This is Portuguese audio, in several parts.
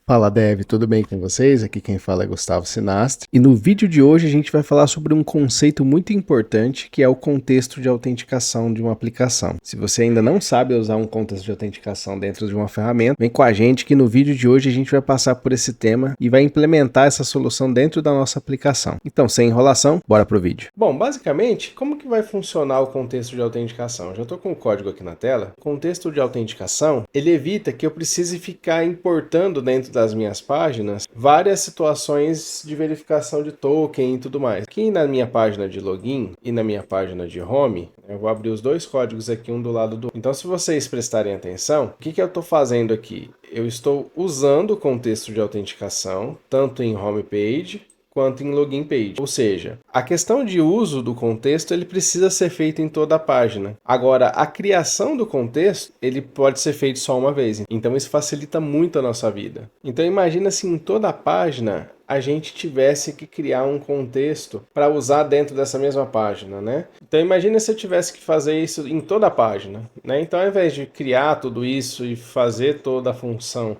Fala Dev, tudo bem com vocês? Aqui quem fala é Gustavo Sinastri. E no vídeo de hoje a gente vai falar sobre um conceito muito importante que é o contexto de autenticação de uma aplicação. Se você ainda não sabe usar um contexto de autenticação dentro de uma ferramenta, vem com a gente que no vídeo de hoje a gente vai passar por esse tema e vai implementar essa solução dentro da nossa aplicação. Então, sem enrolação, bora pro vídeo. Bom, basicamente, como que vai funcionar o contexto de autenticação? Eu já estou com o código aqui na tela. O contexto de autenticação, ele evita que eu precise ficar importando dentro das minhas páginas várias situações de verificação de token e tudo mais. Aqui na minha página de login e na minha página de home, eu vou abrir os dois códigos aqui um do lado do outro. Então, se vocês prestarem atenção, o que eu estou fazendo aqui? Eu estou usando o contexto de autenticação, tanto em homepage quanto em login page. Ou seja, a questão de uso do contexto ele precisa ser feito em toda a página. Agora, a criação do contexto ele pode ser feito só uma vez. Então isso facilita muito a nossa vida. Então imagina se em toda a página a gente tivesse que criar um contexto para usar dentro dessa mesma página, né? Então imagina se eu tivesse que fazer isso em toda a página, né? Então ao invés de criar tudo isso e fazer toda a função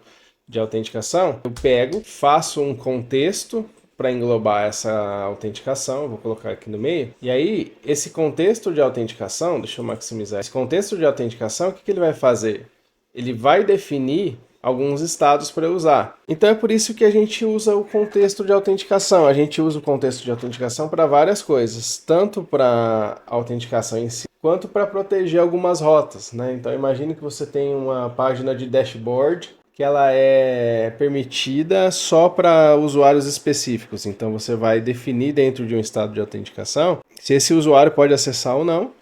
de autenticação, eu pego, faço um contexto para englobar essa autenticação, eu vou colocar aqui no meio. E aí, esse contexto de autenticação, deixa eu maximizar. Esse contexto de autenticação, o que ele vai fazer? Ele vai definir alguns estados para eu usar. Então é por isso que a gente usa o contexto de autenticação. A gente usa o contexto de autenticação para várias coisas, tanto para a autenticação em si, quanto para proteger algumas rotas, né? Então imagine que você tem uma página de dashboard que ela é permitida só para usuários específicos. Então você vai definir dentro de um estado de autenticação se esse usuário pode acessar ou não,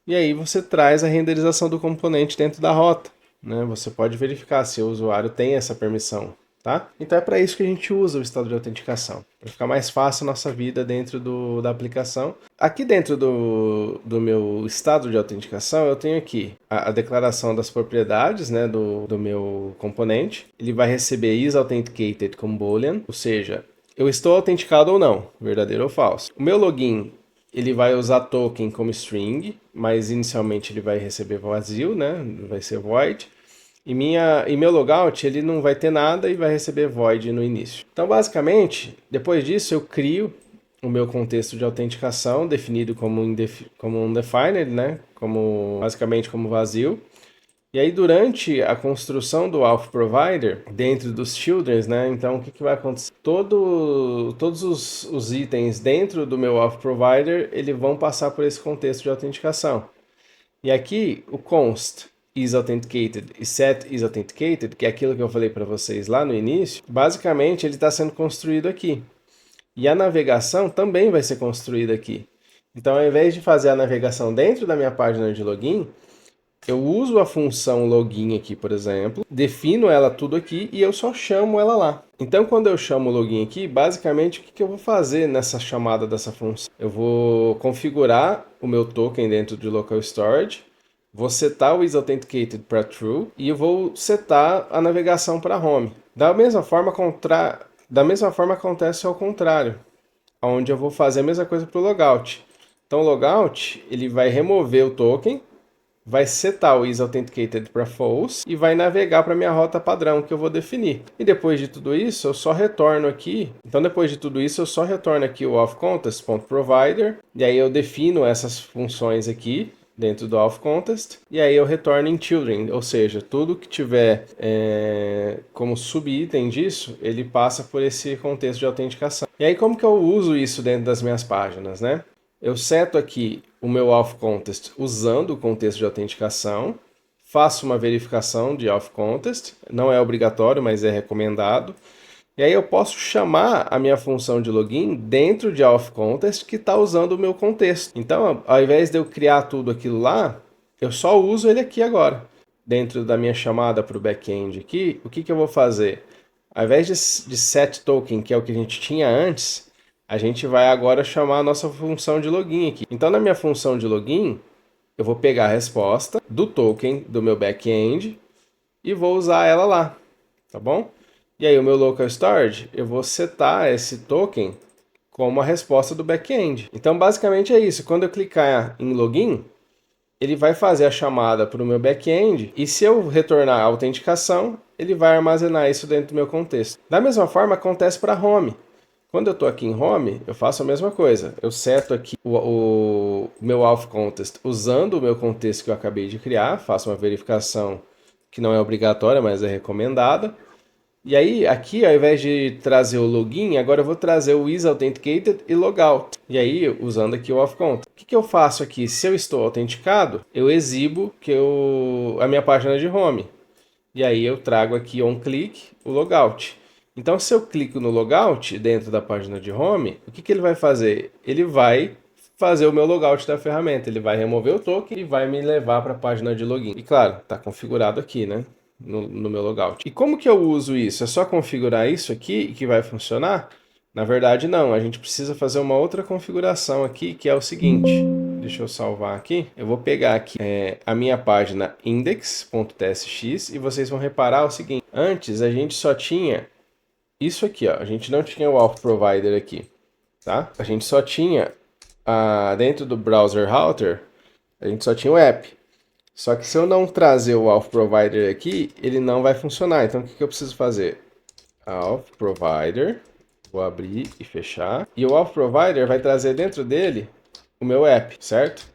e aí você traz a renderização do componente dentro da rota, né? Você pode verificar se o usuário tem essa permissão. Tá? Então é para isso que a gente usa o estado de autenticação, para ficar mais fácil a nossa vida dentro da aplicação. Aqui dentro do meu estado de autenticação, eu tenho aqui a declaração das propriedades, né, do meu componente. Ele vai receber isAuthenticated como boolean, ou seja, eu estou autenticado ou não, verdadeiro ou falso. O meu login, ele vai usar token como string, mas inicialmente ele vai receber vazio, né, vai ser void. E meu logout ele não vai ter nada e vai receber void no início. Então, basicamente, depois disso eu crio o meu contexto de autenticação definido como undefined, né? Basicamente como vazio. E aí, durante a construção do auth provider, dentro dos children, né? Então, o que vai acontecer? Todos os itens dentro do meu auth provider, eles vão passar por esse contexto de autenticação. E aqui, o const isAuthenticated e set isAuthenticated, que é aquilo que eu falei para vocês lá no início, basicamente ele está sendo construído aqui. E a navegação também vai ser construída aqui. Então, ao invés de fazer a navegação dentro da minha página de login, eu uso a função login aqui, por exemplo, defino ela tudo aqui e eu só chamo ela lá. Então, quando eu chamo o login aqui, basicamente o que eu vou fazer nessa chamada dessa função? Eu vou configurar o meu token dentro de local storage, vou setar o isAuthenticated para true e eu vou setar a navegação para home. Da mesma forma acontece ao contrário, onde eu vou fazer a mesma coisa para o logout. Então o logout ele vai remover o token, vai setar o isAuthenticated para false e vai navegar para minha rota padrão que eu vou definir. E depois de tudo isso, eu só retorno aqui. Então depois de tudo isso, eu só retorno aqui o authContest.provider e aí eu defino essas funções aqui dentro do authContest, e aí eu retorno em children, ou seja, tudo que tiver como subitem disso, ele passa por esse contexto de autenticação. E aí como que eu uso isso dentro das minhas páginas, né? Eu seto aqui o meu authContest usando o contexto de autenticação, faço uma verificação de authContest, não é obrigatório, mas é recomendado. E aí eu posso chamar a minha função de login dentro de authContest que está usando o meu contexto. Então, ao invés de eu criar tudo aquilo lá, eu só uso ele aqui agora. Dentro da minha chamada para o back-end aqui, o que eu vou fazer? Ao invés de setToken, que é o que a gente tinha antes, a gente vai agora chamar a nossa função de login aqui. Então, na minha função de login, eu vou pegar a resposta do token do meu back-end e vou usar ela lá, tá bom? E aí o meu local storage, eu vou setar esse token como a resposta do back-end. Então basicamente é isso, quando eu clicar em login, ele vai fazer a chamada para o meu back-end e se eu retornar a autenticação, ele vai armazenar isso dentro do meu contexto. Da mesma forma, acontece para home. Quando eu estou aqui em home, eu faço a mesma coisa. Eu seto aqui o meu auth context usando o meu contexto que eu acabei de criar, faço uma verificação que não é obrigatória, mas é recomendada. E aí, aqui, ao invés de trazer o login, agora eu vou trazer o isAuthenticated e logout. E aí, usando aqui o auth context. O que eu faço aqui? Se eu estou autenticado, eu exibo a minha página de home. E aí eu trago aqui onClick o logout. Então, se eu clico no logout dentro da página de home, o que ele vai fazer? Ele vai fazer o meu logout da ferramenta. Ele vai remover o token e vai me levar para a página de login. E claro, está configurado aqui, né? No meu logout. E como que eu uso isso? É só configurar isso aqui e que vai funcionar? Na verdade, não. A gente precisa fazer uma outra configuração aqui, que é o seguinte. Deixa eu salvar aqui. Eu vou pegar aqui a minha página index.tsx e vocês vão reparar o seguinte. Antes, a gente só tinha isso aqui, ó. A gente não tinha o auth provider aqui, tá? A gente só tinha, dentro do browser router, a gente só tinha o app. Só que se eu não trazer o auth provider aqui, ele não vai funcionar. Então, o que eu preciso fazer? Auth provider, vou abrir e fechar. E o auth provider vai trazer dentro dele o meu app, certo?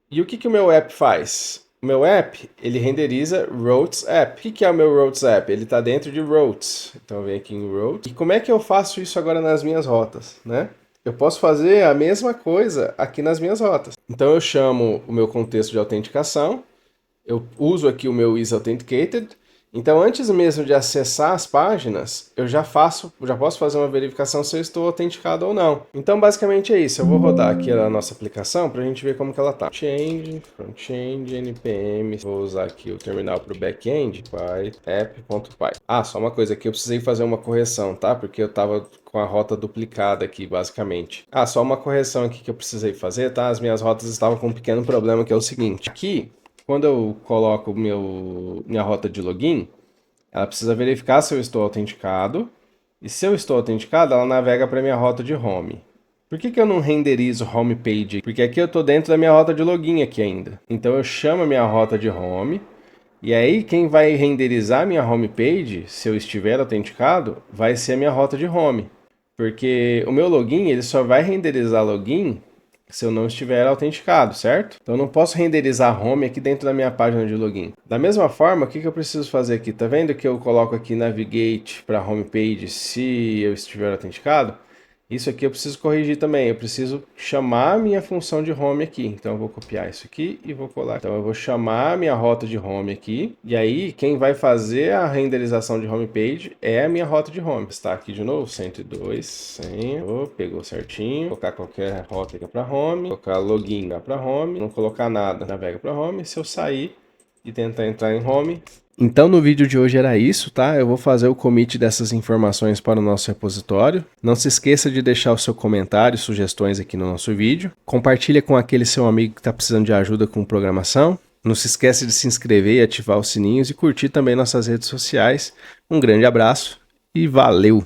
E o que o meu app faz? O meu app, ele renderiza routes app. O que é o meu routes app? Ele está dentro de routes. Então, eu venho aqui em routes. E como é que eu faço isso agora nas minhas rotas, né? Eu posso fazer a mesma coisa aqui nas minhas rotas. Então, eu chamo o meu contexto de autenticação. Eu uso aqui o meu isAuthenticated. Então, antes mesmo de acessar as páginas, eu já posso fazer uma verificação se eu estou autenticado ou não. Então, basicamente é isso. Eu vou rodar aqui a nossa aplicação para a gente ver como que ela tá. Frontend, npm. Vou usar aqui o terminal para o back-end, app.py. Só uma coisa aqui, eu precisei fazer uma correção, tá? Porque eu estava com a rota duplicada aqui, basicamente. Só uma correção aqui que eu precisei fazer, tá? As minhas rotas estavam com um pequeno problema, que é o seguinte. Aqui, quando eu coloco minha rota de login, ela precisa verificar se eu estou autenticado. E se eu estou autenticado, ela navega para minha rota de home. Por que eu não renderizo home page? Porque aqui eu estou dentro da minha rota de login aqui ainda. Então eu chamo a minha rota de home. E aí quem vai renderizar minha home page, se eu estiver autenticado, vai ser a minha rota de home. Porque o meu login, ele só vai renderizar login se eu não estiver autenticado, certo? Então eu não posso renderizar home aqui dentro da minha página de login. Da mesma forma, o que eu preciso fazer aqui? Tá vendo que eu coloco aqui navigate para homepage se eu estiver autenticado? Isso aqui eu preciso corrigir também. Eu preciso chamar a minha função de home aqui. Então eu vou copiar isso aqui e vou colar. Então eu vou chamar a minha rota de home aqui. E aí quem vai fazer a renderização de homepage é a minha rota de home. Está aqui de novo, 102, 100. Pegou certinho. Vou colocar qualquer rota aqui para home. Colocar login para home. Não colocar nada, navega para home. Se eu sair e tentar entrar em home... Então no vídeo de hoje era isso, tá? Eu vou fazer o commit dessas informações para o nosso repositório. Não se esqueça de deixar o seu comentário e sugestões aqui no nosso vídeo. Compartilha com aquele seu amigo que está precisando de ajuda com programação. Não se esqueça de se inscrever e ativar os sininhos e curtir também nossas redes sociais. Um grande abraço e valeu!